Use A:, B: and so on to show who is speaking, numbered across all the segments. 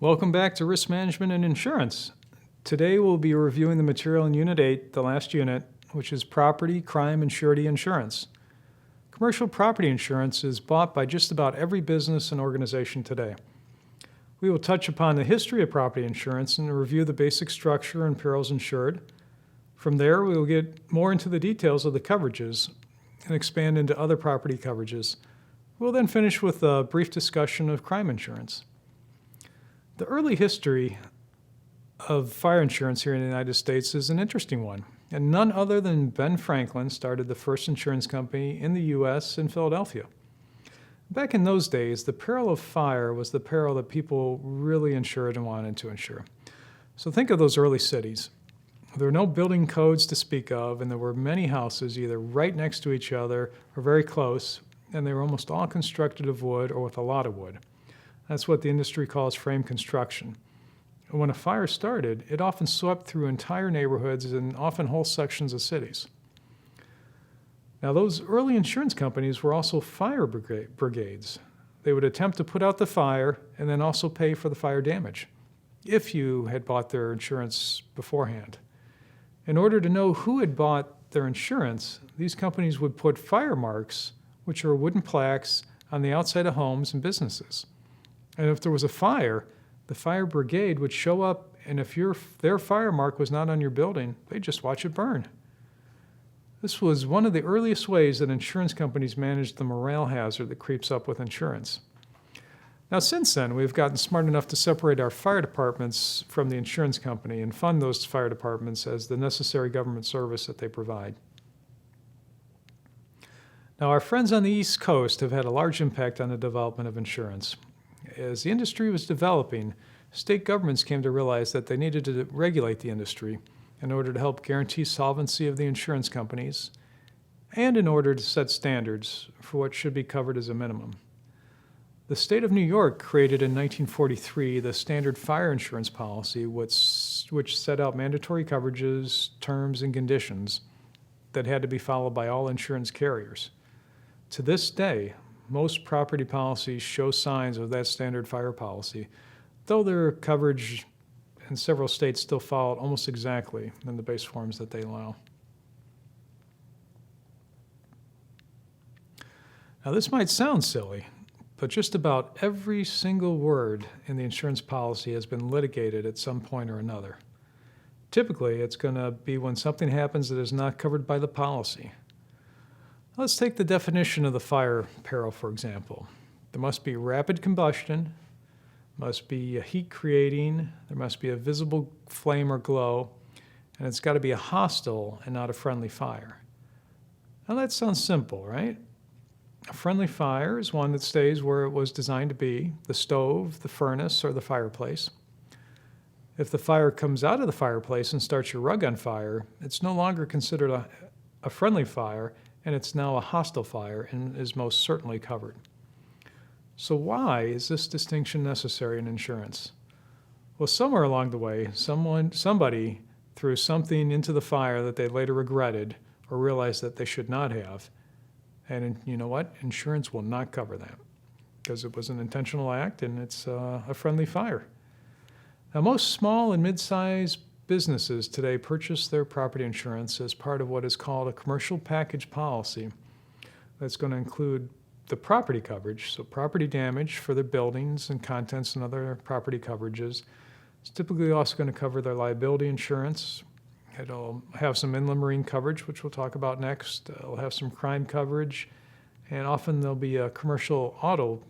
A: Welcome back to Risk Management and Insurance. Today we'll be reviewing the material in Unit 8, the last unit, which is Property, Crime, and Surety Insurance. Commercial property insurance is bought by just about every business and organization today. We will touch upon the history of property insurance and review the basic structure and perils insured. From there, we will get more into the details of the coverages and expand into other property coverages. We'll then finish with a brief discussion of crime insurance. The early history of fire insurance here in the United States is an interesting one, and none other than Ben Franklin started the first insurance company in the U.S. in Philadelphia. Back in those days, the peril of fire was the peril that people really insured and wanted to insure. So think of those early cities. There were no building codes to speak of, and there were many houses either right next to each other or very close, and they were almost all constructed of wood or with a lot of wood. That's what the industry calls frame construction. And when a fire started, it often swept through entire neighborhoods and often whole sections of cities. Now, those early insurance companies were also fire brigades. They would attempt to put out the fire and then also pay for the fire damage, if you had bought their insurance beforehand. In order to know who had bought their insurance, these companies would put fire marks, which are wooden plaques, on the outside of homes and businesses. And if there was a fire, the fire brigade would show up, and if their fire mark was not on your building, they'd just watch it burn. This was one of the earliest ways that insurance companies managed the morale hazard that creeps up with insurance. Now, since then, we've gotten smart enough to separate our fire departments from the insurance company and fund those fire departments as the necessary government service that they provide. Now, our friends on the East Coast have had a large impact on the development of insurance. As the industry was developing, state governments came to realize that they needed to regulate the industry in order to help guarantee solvency of the insurance companies and in order to set standards for what should be covered as a minimum. The state of New York created in 1943 the Standard Fire Insurance Policy, which set out mandatory coverages, terms, and conditions that had to be followed by all insurance carriers. To this day, most property policies show signs of that standard fire policy, though their coverage in several states still follow almost exactly in the base forms that they allow. Now, this might sound silly, but just about every single word in the insurance policy has been litigated at some point or another. Typically, it's going to be when something happens that is not covered by the policy. Let's take the definition of the fire peril, for example. There must be rapid combustion, must be heat creating, there must be a visible flame or glow, and it's got to be a hostile and not a friendly fire. Now that sounds simple, right? A friendly fire is one that stays where it was designed to be, the stove, the furnace, or the fireplace. If the fire comes out of the fireplace and starts your rug on fire, it's no longer considered a friendly fire, and it's now a hostile fire and is most certainly covered. So why is this distinction necessary in insurance? Well, somewhere along the way, somebody threw something into the fire that they later regretted or realized that they should not have. And you know what? Insurance will not cover that because it was an intentional act and it's a friendly fire. Now, most small and mid-sized businesses today purchase their property insurance as part of what is called a commercial package policy that's going to include the property coverage, so property damage for their buildings and contents and other property coverages. It's typically also going to cover their liability insurance. It'll have some inland marine coverage, which we'll talk about next. It'll have some crime coverage, and often there'll be a commercial auto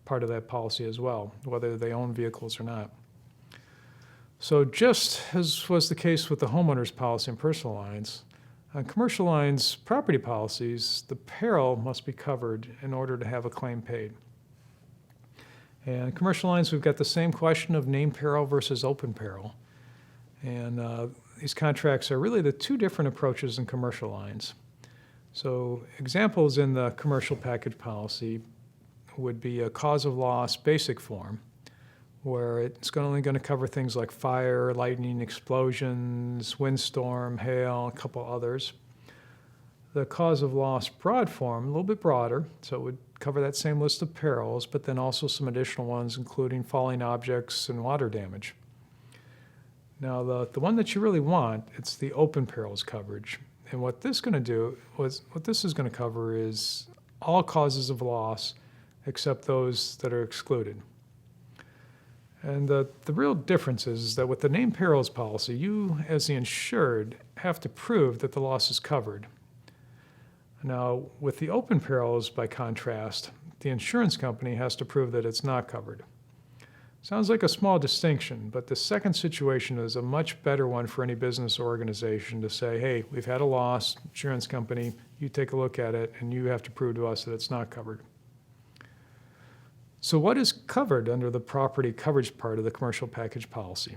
A: part of that policy as well, whether they own vehicles or not. So just as was the case with the homeowner's policy and personal lines, on commercial lines property policies, the peril must be covered in order to have a claim paid. And in commercial lines, we've got the same question of named peril versus open peril. And these contracts are really the two different approaches in commercial lines. So examples in the commercial package policy would be a cause of loss basic form, where it's only going to cover things like fire, lightning, explosions, windstorm, hail, a couple others. The cause of loss broad form, a little bit broader, so it would cover that same list of perils, but then also some additional ones, including falling objects and water damage. Now, the one that you really want, it's the open perils coverage. And what this is going to cover is all causes of loss except those that are excluded. And the real difference is that with the named perils policy, you, as the insured, have to prove that the loss is covered. Now, with the open perils, by contrast, the insurance company has to prove that it's not covered. Sounds like a small distinction, but the second situation is a much better one for any business or organization to say, hey, we've had a loss, insurance company, you take a look at it, and you have to prove to us that it's not covered. So what is covered under the property coverage part of the commercial package policy?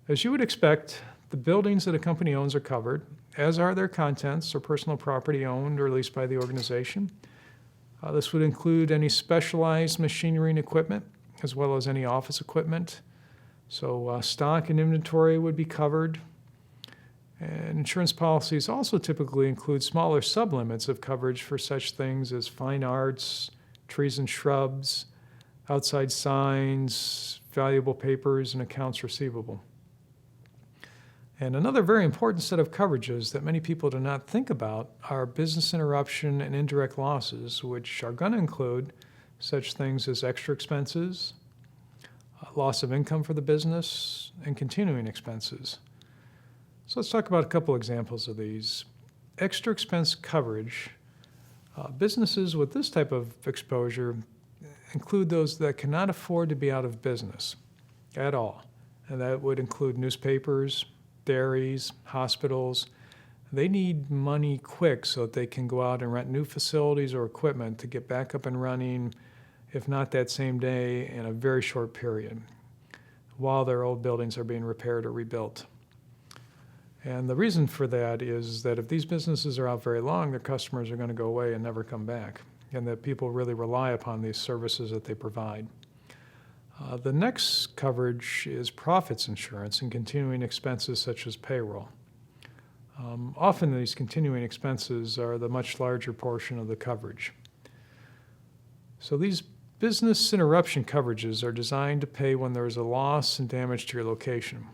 A: As you would expect, the buildings that a company owns are covered, as are their contents or personal property owned or leased by the organization. This would include any specialized machinery and equipment, as well as any office equipment. So stock and inventory would be covered. And insurance policies also typically include smaller sublimits of coverage for such things as fine arts, trees and shrubs, outside signs, valuable papers, and accounts receivable. And another very important set of coverages that many people do not think about are business interruption and indirect losses, which are going to include such things as extra expenses, loss of income for the business, and continuing expenses. So let's talk about a couple examples of these. Extra expense coverage. Businesses with this type of exposure include those that cannot afford to be out of business at all. And that would include newspapers, dairies, hospitals. They need money quick so that they can go out and rent new facilities or equipment to get back up and running, if not that same day, in a very short period, while their old buildings are being repaired or rebuilt. And the reason for that is that if these businesses are out very long, their customers are going to go away and never come back, and that people really rely upon these services that they provide. The next coverage is profits insurance and continuing expenses such as payroll. Often these continuing expenses are the much larger portion of the coverage. So these business interruption coverages are designed to pay when there is a loss and damage to your location.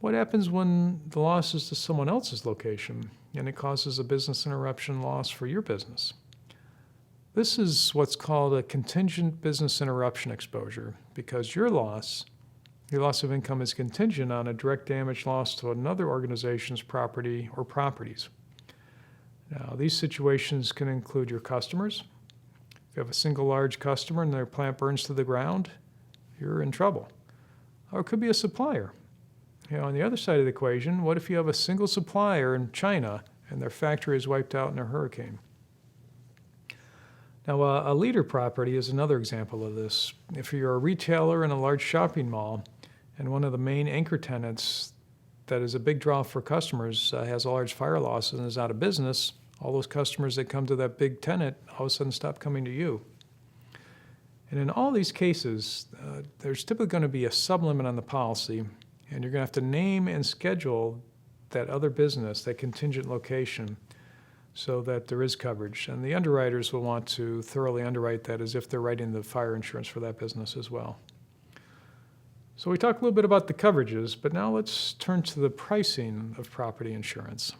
A: What happens when the loss is to someone else's location and it causes a business interruption loss for your business? This is what's called a contingent business interruption exposure, because your loss of income is contingent on a direct damage loss to another organization's property or properties. Now, these situations can include your customers. If you have a single large customer and their plant burns to the ground, you're in trouble. Or it could be a supplier. On the other side of the equation, what if you have a single supplier in China and their factory is wiped out in a hurricane? Now, a leader property is another example of this. If you're a retailer in a large shopping mall and one of the main anchor tenants that is a big draw for customers has a large fire loss and is out of business, all those customers that come to that big tenant all of a sudden stop coming to you. And in all these cases, there's typically going to be a sublimit on the policy, and you're going to have to name and schedule that other business, that contingent location, so that there is coverage. And the underwriters will want to thoroughly underwrite that as if they're writing the fire insurance for that business as well. So we talked a little bit about the coverages, but now let's turn to the pricing of property insurance.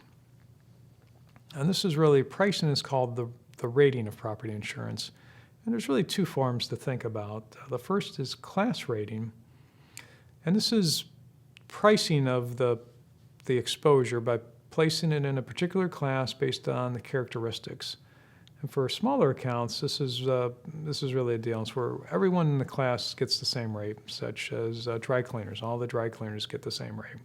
A: And this is really, pricing is called the rating of property insurance. And there's really two forms to think about. The first is class rating. And this is pricing of the exposure by placing it in a particular class based on the characteristics. And for smaller accounts, this is really a deal. It's where everyone in the class gets the same rate, such as dry cleaners. All the dry cleaners get the same rate.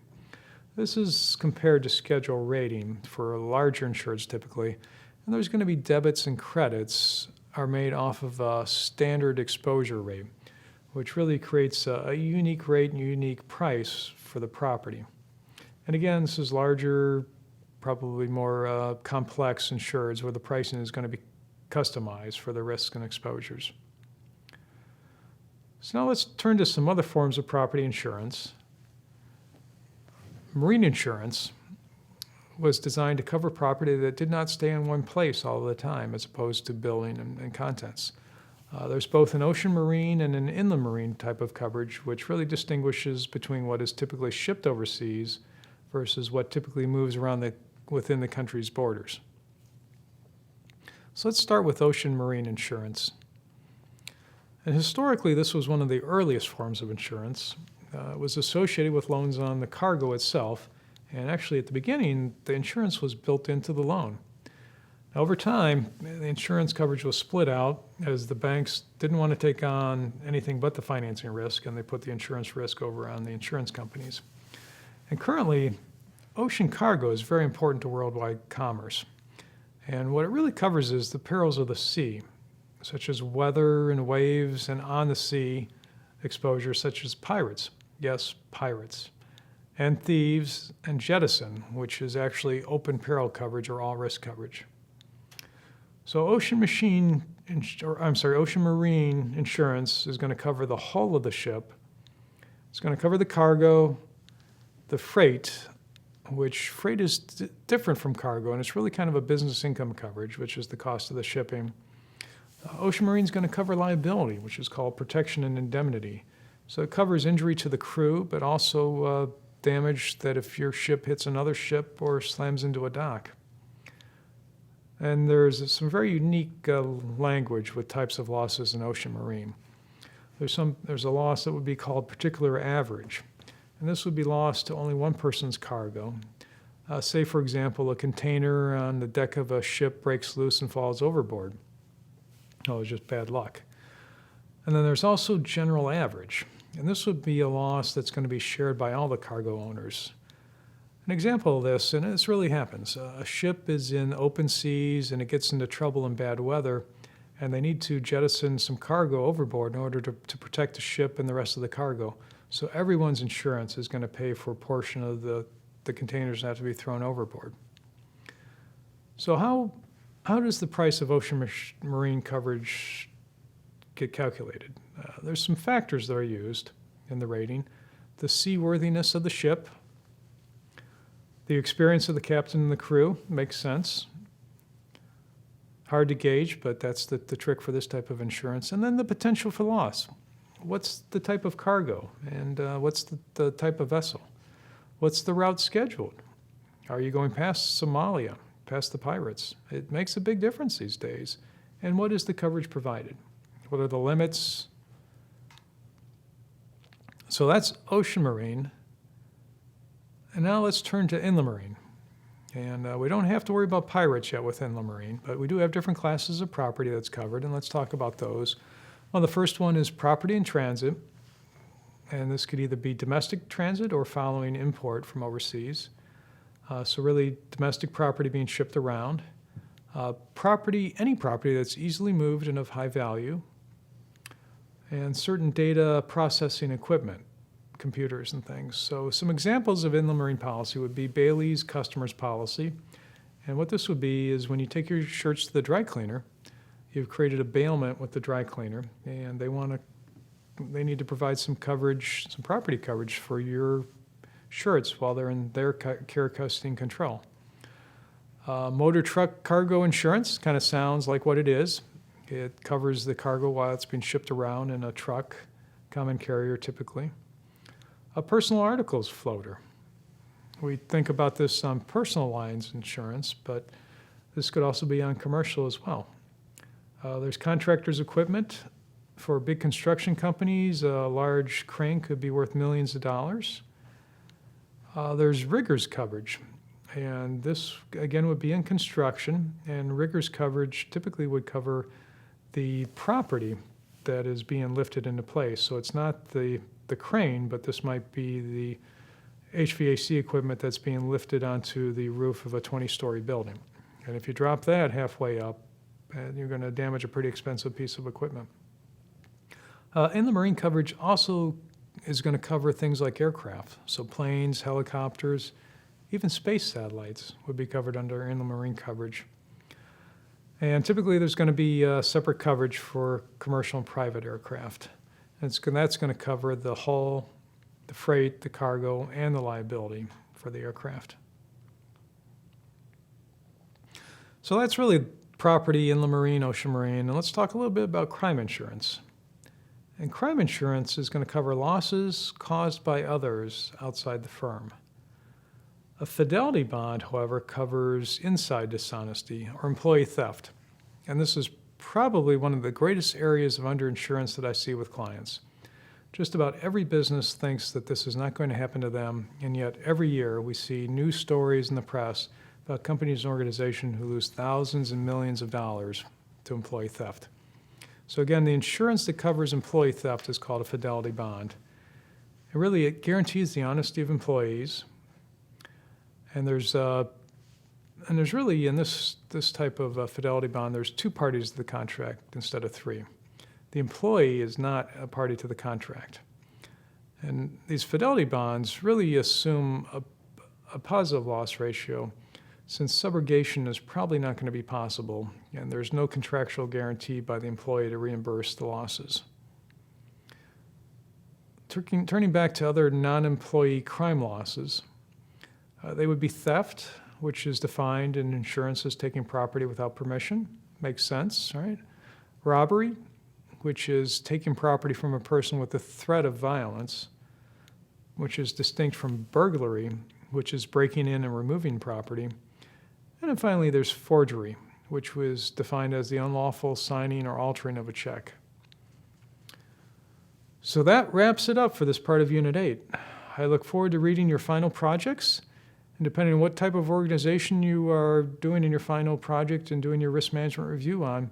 A: This is compared to schedule rating for larger insureds typically. And there's going to be debits and credits are made off of a standard exposure rate, which really creates a unique rate and unique price for the property. And again, this is larger, probably more complex insureds where the pricing is going to be customized for the risks and exposures. So now let's turn to some other forms of property insurance. Marine insurance, was designed to cover property that did not stay in one place all the time, as opposed to building and contents. There's both an ocean marine and an inland marine type of coverage, which really distinguishes between what is typically shipped overseas versus what typically moves around within the country's borders. So let's start with ocean marine insurance. And historically, this was one of the earliest forms of insurance. It was associated with loans on the cargo itself, and actually at the beginning, the insurance was built into the loan. Over time, the insurance coverage was split out as the banks didn't want to take on anything but the financing risk, and they put the insurance risk over on the insurance companies. And currently, ocean cargo is very important to worldwide commerce. And what it really covers is the perils of the sea, such as weather and waves, and on the sea exposure such as pirates. Yes, pirates. And thieves, and jettison, which is actually open peril coverage or all risk coverage. So ocean marine insurance is going to cover the hull of the ship. It's going to cover the cargo, the freight, which freight is different from cargo, and it's really kind of a business income coverage, which is the cost of the shipping. Ocean marine is going to cover liability, which is called protection and indemnity. So it covers injury to the crew, but also damage that if your ship hits another ship or slams into a dock. And there's some very unique language with types of losses in ocean marine. There's a loss that would be called particular average, and this would be lost to only one person's cargo. Say, for example, a container on the deck of a ship breaks loose and falls overboard. Oh, it's just bad luck. And then there's also general average, and this would be a loss that's going to be shared by all the cargo owners. An example of this, and this really happens, a ship is in open seas and it gets into trouble in bad weather, and they need to jettison some cargo overboard in order to protect the ship and the rest of the cargo. So everyone's insurance is going to pay for a portion of the containers that have to be thrown overboard. So how does the price of ocean marine coverage get calculated? There's some factors that are used in the rating. The seaworthiness of the ship, the experience of the captain and the crew makes sense. Hard to gauge, but that's the trick for this type of insurance. And then the potential for loss. What's the type of cargo? And what's the type of vessel? What's the route scheduled? Are you going past Somalia, past the pirates? It makes a big difference these days. And what is the coverage provided? What are the limits? So that's ocean marine. And now let's turn to inland marine. And we don't have to worry about pirates yet with inland marine, but we do have different classes of property that's covered, and let's talk about those. Well, the first one is property in transit, and this could either be domestic transit or following import from overseas. So really domestic property being shipped around. Any property that's easily moved and of high value, and certain data processing equipment, computers and things. So some examples of inland marine policy would be Bailey's customer's policy. And what this would be is when you take your shirts to the dry cleaner, you've created a bailment with the dry cleaner, and they need to provide some coverage, some property coverage for your shirts while they're in their care, custody, and control. Motor truck cargo insurance kind of sounds like what it is. It covers the cargo while it's being shipped around in a truck, common carrier typically. A personal articles floater. We think about this on personal lines insurance, but this could also be on commercial as well. There's contractors' equipment. For big construction companies, a large crane could be worth millions of dollars. There's riggers coverage, and this again would be in construction, and riggers coverage typically would cover the property that is being lifted into place. So it's not the crane, but this might be the HVAC equipment that's being lifted onto the roof of a 20-story building. And if you drop that halfway up, you're going to damage a pretty expensive piece of equipment. Inland marine coverage also is going to cover things like aircraft. So planes, helicopters, even space satellites would be covered under inland marine coverage. And typically there's going to be separate coverage for commercial and private aircraft. And that's going to cover the hull, the freight, the cargo, and the liability for the aircraft. So that's really property, inland marine, ocean marine, and let's talk a little bit about crime insurance. And crime insurance is going to cover losses caused by others outside the firm. A fidelity bond, however, covers inside dishonesty or employee theft. And this is probably one of the greatest areas of underinsurance that I see with clients. Just about every business thinks that this is not going to happen to them, and yet every year we see news stories in the press about companies and organizations who lose thousands and millions of dollars to employee theft. So again, the insurance that covers employee theft is called a fidelity bond. And really, it guarantees the honesty of employees. And there's really, in this type of fidelity bond, there's two parties to the contract instead of three. The employee is not a party to the contract. And these fidelity bonds really assume a positive loss ratio, since subrogation is probably not going to be possible, and there's no contractual guarantee by the employee to reimburse the losses. Turning back to other non-employee crime losses, they would be theft, which is defined in insurance as taking property without permission. Makes sense, right? Robbery, which is taking property from a person with the threat of violence, which is distinct from burglary, which is breaking in and removing property. And then finally, there's forgery, which was defined as the unlawful signing or altering of a check. So that wraps it up for this part of Unit 8. I look forward to reading your final projects. And depending on what type of organization you are doing in your final project and doing your risk management review on,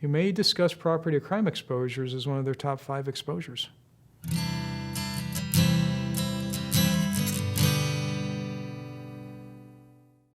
A: you may discuss property or crime exposures as one of their top 5 exposures.